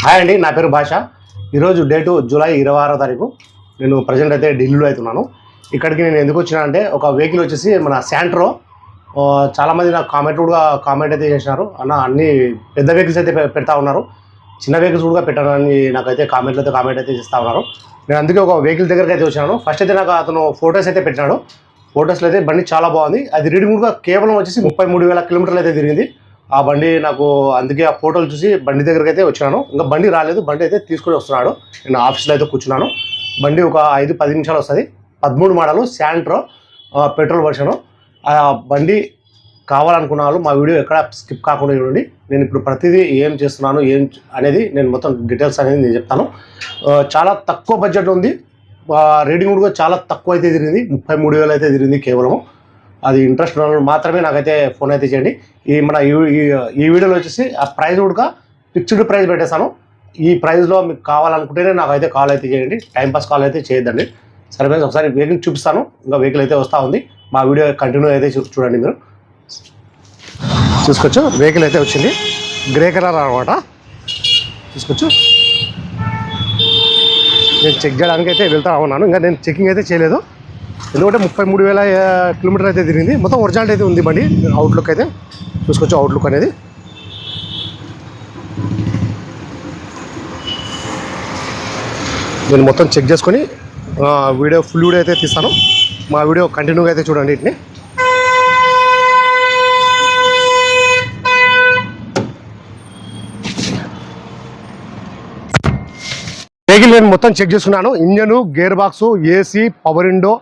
Hi అండి, నా పేరు భాష. ఈరోజు డేటు జూలై 26వ తారీఖు. నేను ప్రజెంట్ అయితే ఢిల్లీలో అవుతున్నాను. ఇక్కడికి నేను ఎందుకు వచ్చినా అంటే ఒక వెహికల్ వచ్చేసి మన శాంట్రో. చాలామంది నాకు కామెంట్ అయితే చేసినారు, అన్న అన్ని పెద్ద వెహికల్స్ అయితే పెడతా ఉన్నారు, చిన్న వెహికల్స్ కూడా పెట్టానని నాకైతే కామెంట్ అయితే చేస్తూ ఉన్నారు. నేను అందుకే ఒక వెహికల్ దగ్గరికి అయితే వచ్చాను. ఫస్ట్ అయితే నాకు అతను ఫొటోస్ అయితే పెట్టినాడు. ఫొటోస్లో అయితే బండి చాలా బాగుంది. అది రీడింగ్ కూడా కేవలం వచ్చేసి 33,000 కిలోమీటర్లు అయితే తిరిగింది ఆ బండి. నాకు అందుకే ఆ ఫోటోలు చూసి బండి దగ్గరికి అయితే వచ్చినాను. ఇంకా బండి రాలేదు, బండి అయితే తీసుకొని వస్తున్నాడు. నేను ఆఫీస్లో అయితే కూర్చున్నాను. బండి ఒక 5-10 నిమిషాలు వస్తుంది. 13 మోడలు శాంట్రో పెట్రోల్ వర్షను. ఆ బండి కావాలనుకున్న వాళ్ళు మా వీడియో ఎక్కడ స్కిప్ కాకుండా చూడండి. నేను ఇప్పుడు ప్రతిదీ ఏం చేస్తున్నాను ఏం అనేది నేను మొత్తం డీటెయిల్స్ అనేది నేను చెప్తాను. చాలా తక్కువ బడ్జెట్ ఉంది. రీడింగ్ కూడా చాలా తక్కువ అయితే తిరిగింది, 33,000 అయితే తిరిగింది కేవలం. అది ఇంట్రెస్ట్ ఉన్న వాళ్ళు మాత్రమే నాకైతే ఫోన్ అయితే చేయండి. ఈ వీడియోలో వచ్చేసి ఆ ప్రైస్ కూడా ఫిక్స్డ్ ప్రైస్ పెట్టేస్తాను. ఈ ప్రైస్లో మీకు కావాలనుకుంటేనే నాకైతే కాల్ అయితే చేయండి, టైంపాస్ కాల్ అయితే చేయొద్దండి. సరే ఫ్రెండ్స్, ఒకసారి వెహికల్ చూపిస్తాను. ఇంకా వెహికల్ అయితే వస్తూ ఉంది. మా వీడియో కంటిన్యూ అయితే చూడండి. మీరు చూసుకోవచ్చు, వెహికల్ అయితే వచ్చింది. గ్రే కలర్ అనమాట. చూసుకోవచ్చు, నేను చెక్ చేయడానికి అయితే వెళ్తా ఉన్నాను. ఇంకా నేను చెకింగ్ అయితే చేయలేదు, ఎందుకంటే 33,000 కిలోమీటర్ అయితే తిరిగింది. మొత్తం ఒరిజినల్ అయితే ఉంది బండి. అవుట్లుక్ అయితే చూసుకోవచ్చు, అవుట్లుక్ అనేది. నేను మొత్తం చెక్ చేసుకొని ఫుల్ వీడియో అయితే తీస్తాను. మా వీడియో కంటిన్యూగా అయితే చూడండి. వీటిని వెహికల్ నేను మొత్తం చెక్ చేసుకున్నాను. Engine, gear box, AC, power window,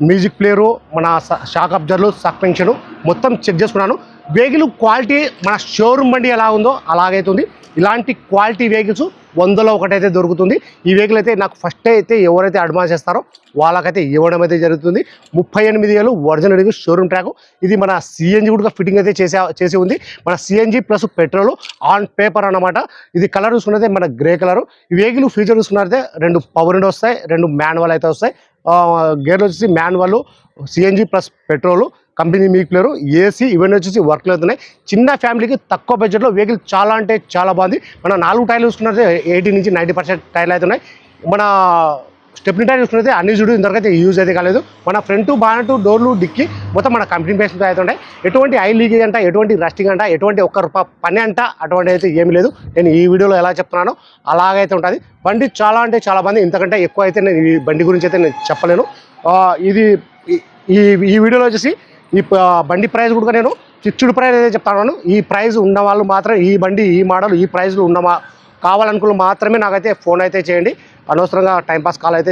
music player, మన షాక్ అబ్జర్వర్లు, సస్పెన్షన్ మొత్తం చెక్ చేసుకున్నాను. వెహికల్ క్వాలిటీ మన షోరూమ్ బండి ఎలా ఉందో అలాగైతుంది. ఇలాంటి క్వాలిటీ వెహికల్స్ 100లో ఒకటైతే దొరుకుతుంది. ఈ వెహికల్ అయితే నాకు ఫస్ట్ అయితే ఎవరైతే అడ్వాన్స్ చేస్తారో వాళ్ళకైతే ఇవ్వడం అయితే జరుగుతుంది. 38,000 ఒరిజినల్ వెహికల్, షోరూమ్ ట్రాక్. ఇది మన సిఎన్జి కూడా ఫిట్టింగ్ అయితే చేసి ఉంది. మన CNG plus petrol on paper అన్నమాట. ఇది కలర్ చూసుకున్నదే మన గ్రే కలర్. ఈ వెహికల్ ఫీచర్ చూసుకున్నట్లయితే 2 పవర్ విండో వస్తాయి, 2 మాన్యువల్ అయితే వస్తాయి. గేర్లు వచ్చేసి manual, CNG plus petrol, company music player, AC ఇవన్నీ వచ్చేసి వర్క్లు అవుతున్నాయి. చిన్న ఫ్యామిలీకి తక్కువ బడ్జెట్లో వెహికల్ చాలా అంటే చాలా బాగుంది. మన 4 టైర్లు చూసుకున్నట్లయితే 80 నుంచి 90% టైర్లు అవుతున్నాయి. మన స్టెప్నీ టైర్ చూసుకున్నట్లయితే అన్ని చూడు ఇంతవరకైతే యూజ్ అయితే కాలేదు. మన ఫ్రంట్ బానెట్, డోర్లు, డిక్కి మొత్తం మన కంపెనీ బేస్తో అవుతుంటాయి. ఎటువంటి ఆయిల్ లీకేజ్ అంట, ఎటువంటి రస్టింగ్ అంట, ఎటువంటి ఒక్క రూపాయి పని అంట అటువంటి అయితే ఏమీ లేదు. నేను ఈ వీడియోలో ఎలా చెప్తున్నానో అలాగైతే ఉంటుంది. బండి చాలా అంటే చాలా బాగుంది. ఇంతకంటే ఎక్కువ అయితే నేను ఈ బండి గురించి అయితే నేను చెప్పలేను. ఇది ఈ వీడియోలో వచ్చేసి ఈ బండి ప్రైస్ కూడా నేను ఫిక్స్డ్ ప్రైస్ అయితే చెప్తాను. ఈ ప్రైస్ ఉన్న వాళ్ళు మాత్రం ఈ బండి, ఈ మోడల్, ఈ ప్రైస్లో ఉన్న కావాలనుకున్న మాత్రమే నాకైతే ఫోన్ అయితే చేయండి. అనవసరంగా టైంపాస్ కాల్ అయితే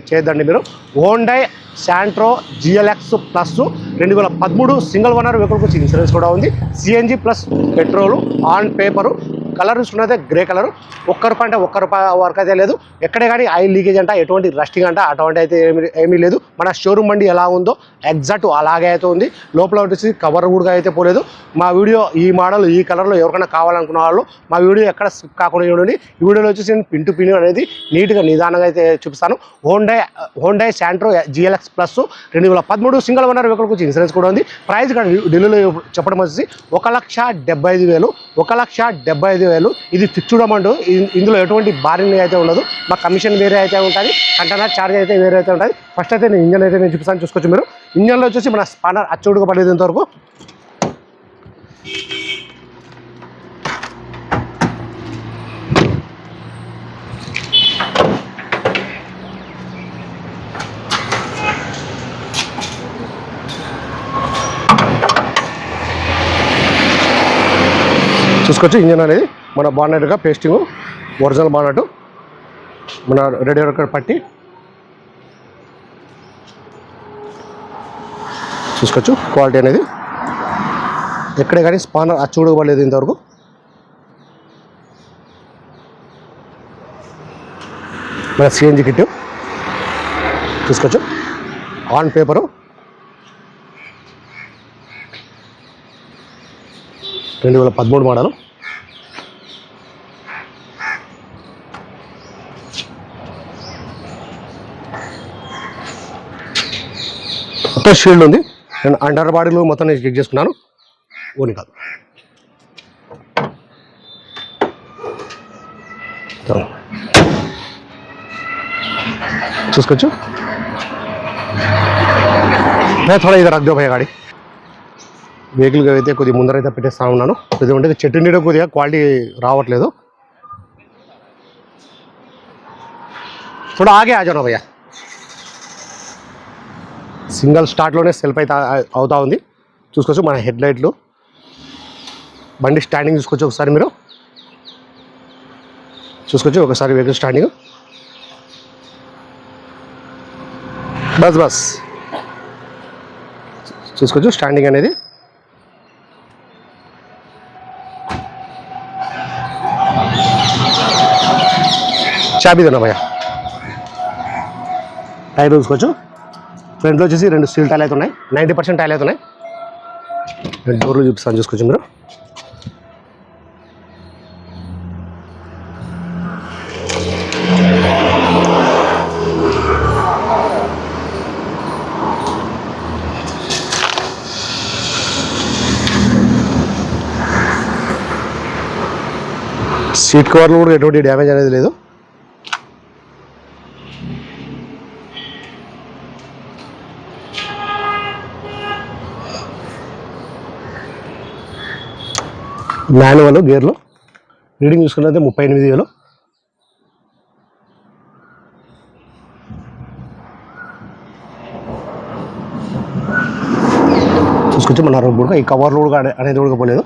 చేయొద్దండి. మీరు Hyundai Santro GLX plus 2013 single owner vehicle గురించి ఇన్సూరెన్స్ కూడా ఉంది. CNG plus petrol on paper. Colour చూసుకున్నదే గ్రే కలరు. ఒక్క రూపాయి వరకు అయితే లేదు. ఎక్కడే కానీ ఆయిల్ లీకేజ్ అంట, ఎటువంటి రస్టింగ్ అంట అటువంటి అయితే ఏమీ లేదు. మన షోరూమ్ బండి ఎలా ఉందో ఎగ్జాక్ట్ అలాగే అయితే ఉంది. లోపల వచ్చేసి కవర్ కూడా అయితే పోలేదు. మా వీడియో ఈ మోడల్, ఈ కలర్లో ఎవరికైనా కావాలనుకున్న వాళ్ళు మా వీడియో ఎక్కడ స్కిప్ కాకుండా చూడండి. ఈ వీడియోలో వచ్చేసి నేను పిన్ టు పిన్ అనేది నీట్గా నిదానంగా అయితే చూపిస్తాను. Hyundai Santro GLX plus 2013 single owner vehicle గురించి ఇన్సూరెన్స్ కూడా ఉంది. ప్రైస్ ఇక్కడ ఢిల్లీలో చెప్పడం వచ్చేసి 1,75,000. 1,75,000 ఇది ఫిక్స్డ్ అమౌంట్. ఇందులో ఎటువంటి బారిని అయితే ఉండదు. మా కమిషన్ వేరే అయితే ఉంటుంది, కంటైనర్ ఛార్జ్ అయితే వేరే అయితే ఉంటుంది. ఫస్ట్ అయితే నేను ఇంజన్ అయితే నేను చూపిస్తాను. చూసుకోవచ్చు మీరు. ఇంజన్లో వచ్చేసి మన స్పానర్ అచ్చుడుగా పడేది ఇంతవరకు. చూసుకోవచ్చు, ఇంజన్ అనేది మన బానెట్గా పేస్టింగ్, ఒరిజినల్ బానెట్, మన రేడియేటర్ పట్టి చూసుకోవచ్చు. క్వాలిటీ అనేది ఎక్కడే కానీ స్పానర్ అచ్చుడుకోలేదు ఇంతవరకు. మన సిఎన్జి కిట్ చూసుకోవచ్చు, ఆన్ పేపరు, 2013 మోడల్. మొత్తం షీల్డ్ ఉంది. నేను అండర్ బాడీలో మొత్తం నేను చెక్ చేసుకున్నాను. ఓని కాదు, చూసుకోవచ్చు. థోడా ఇది రద్దు భయ గాడి వెహికల్ అయితే కొద్దిగా ముందరైతే పెట్టేస్తా ఉన్నాను. ఎందుకంటే చెట్టు నీడ కొద్దిగా క్వాలిటీ రావట్లేదు. थोड़ा आगे आ जाओ भैया. సింగిల్ స్టార్ట్లోనే సెల్ఫ్ అయితే అవుతా ఉంది. చూసుకోవచ్చు మన హెడ్ లైట్లు, బండి స్టాండింగ్ చూసుకోవచ్చు. ఒకసారి మీరు చూసుకోవచ్చు ఒకసారి వెహికల్ స్టాండింగ్. బస్ బస్ చూసుకోవచ్చు స్టాండింగ్ అనేది. చాబీ దేనా భయ్యా. టైర్ చూసుకోవచ్చు. ఫ్రంట్లో వచ్చేసి 2 స్టీల్ టైర్లు అయితే ఉన్నాయి. 90% టైర్లు అయితే ఉన్నాయి. డోర్లు చూపిస్తాను చూసుకోవచ్చు మీరు. సీట్ కవర్లు కూడా ఎటువంటి డ్యామేజ్ అనేది లేదు. మాన్యువల్ గేర్లో రీడింగ్ చూసుకున్నది 38,000. చూసుకొచ్చి మన రోడ్ కూడా ఈ కవర్లు కూడా అనేది కూడా పోలేదు.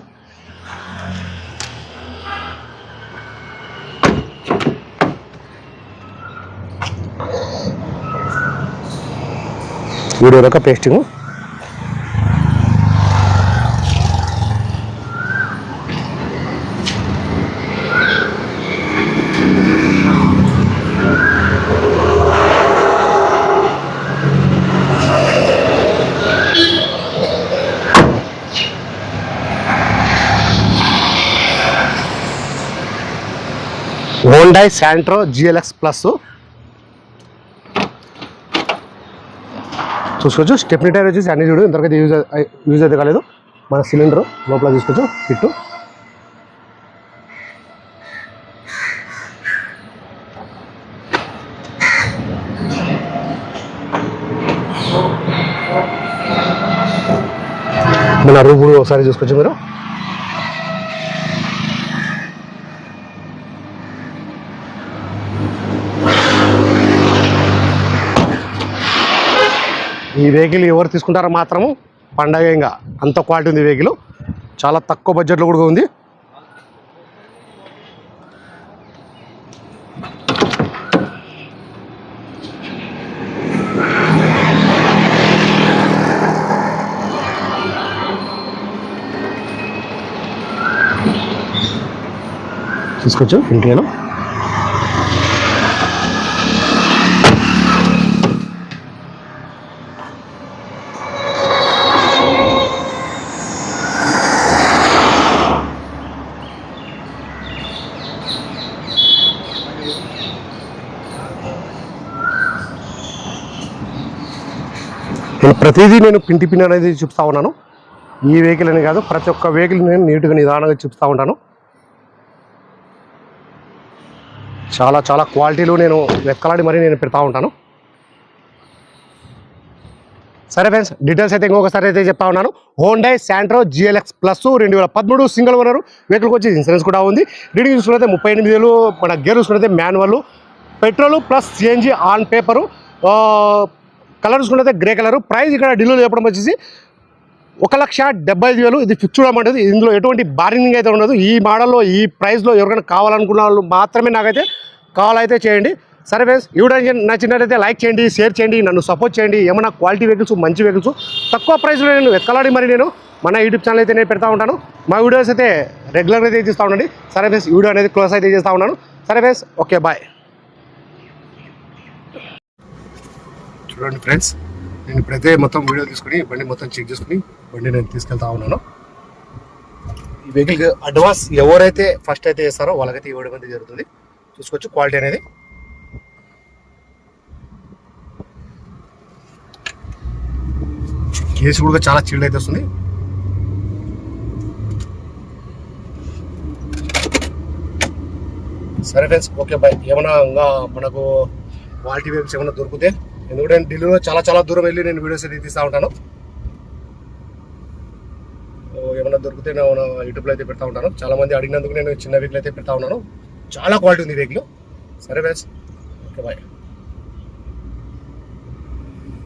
వీడియో రక pasting. Honda Santro GLX plus చూసుకోవచ్చు. స్టెప్నీ టైర్ వచ్చేసి అన్ని చూడు ఇంతవరకు యూజ్ అయితే కాలేదు. మన సిలిండర్ లోపల చూసుకోవచ్చు ఫిట్. మన రూమ్ ఒకసారి చూసుకోవచ్చు మీరు. ఈ వెహికల్ ఎవరు తీసుకుంటారో మాత్రము పండగ, ఇంకా అంత క్వాలిటీ ఉంది వెహికల్. చాలా తక్కువ బడ్జెట్లో కూడా ఉంది. చూసుకోవచ్చు ఇంటిలో. ప్రతిదీ నేను పింటి పిన్ అనేది చూపిస్తూ ఉన్నాను. ఈ వెహికల్ అని కాదు, ప్రతి ఒక్క వెహికల్ నేను నీట్గా నిదానంగా చూపిస్తూ ఉంటాను. చాలా చాలా క్వాలిటీలు నేను వెతకలాడి మరీ నేను పెడతా ఉంటాను. సరే ఫ్రెండ్స్, డీటెయిల్స్ అయితే ఇంకొకసారి అయితే చెప్తా ఉన్నాను. Honda Santro GLX plus 2013 single owner వెహికల్కి వచ్చి ఇన్సూరెన్స్ కూడా ఉంది. రీడింగ్ చూసుకున్నైతే 38,000. మన గేర్ చూసుకున్నైతే manual, petrol plus CNG on paper. Colour చూసుకుంటే గ్రే కలర్. ప్రైస్ ఇక్కడ ఢిల్లీలో చెప్పడం వచ్చేసి 1,75,000. ఇది ఫిక్స్డ్ అమౌంట్. ఇందులో ఎటువంటి బార్గెనింగ్ అయితే ఉండదు. ఈ మోడల్లో ఈ ప్రైస్లో ఎవరికైనా కావాలనుకున్న వాళ్ళు మాత్రమే నాకైతే కాల్ అయితే చేయండి. సరే ఫ్రెండ్స్, ఈ వీడియో నచ్చినట్లయితే లైక్ చేయండి, షేర్ చేయండి, నన్ను సపోర్ట్ చేయండి. ఏమైనా క్వాలిటీ వెహికల్స్, మంచి వెహికల్స్ తక్కువ ప్రైస్లో నేను వెతకలాడి మరి నేను మన యూట్యూబ్ ఛానల్ అయితే నేను పెడతా ఉంటాను. మా వీడియోస్ అయితే రెగ్యులర్గా అయితే చేస్తూ ఉండండి. సరే ఫ్రెండ్స్, ఈ వీడియో అనేది క్లోజ్ అయితే చేస్తూ ఉన్నాను. సరే ఫ్రెండ్స్, ఓకే బాయ్. చూడండి ఫ్రెండ్స్, నేను ఇప్పుడైతే మొత్తం వీడియో తీసుకుని బండి మొత్తం చెక్ చేసుకుని బండి నేను తీసుకెళ్తా ఉన్నాను. ఈ వెహికల్ అడ్వాన్స్ ఎవరైతే ఫస్ట్ అయితే చేస్తారో వాళ్ళకైతే ఇవ్వడం అనేది జరుగుతుంది. చూసుకోవచ్చు క్వాలిటీ అనేది. కేసు కూడా చాలా చిల్డ్ అయితే వస్తుంది. సరే ఫ్రెండ్స్, ఓకే బాయ్. ఏమైనా ఇంకా మనకు క్వాలిటీ వెహికల్స్ ఏమైనా దొరికితే, ఎందుకంటే నేను ఢిల్లీలో చాలా దూరం వెళ్ళి నేను వీడియోస్ అయితే తీస్తూ ఉంటాను. ఏమైనా దొరికితే నేను యూట్యూబ్లో అయితే పెడతా ఉంటాను. చాలా మంది అడిగినందుకు నేను చిన్న వెహికల్ అయితే పెడతా ఉన్నాను. చాలా క్వాలిటీ ఉంది వెహికల్. సరే ఫ్రెండ్స్, ఓకే బాయ్.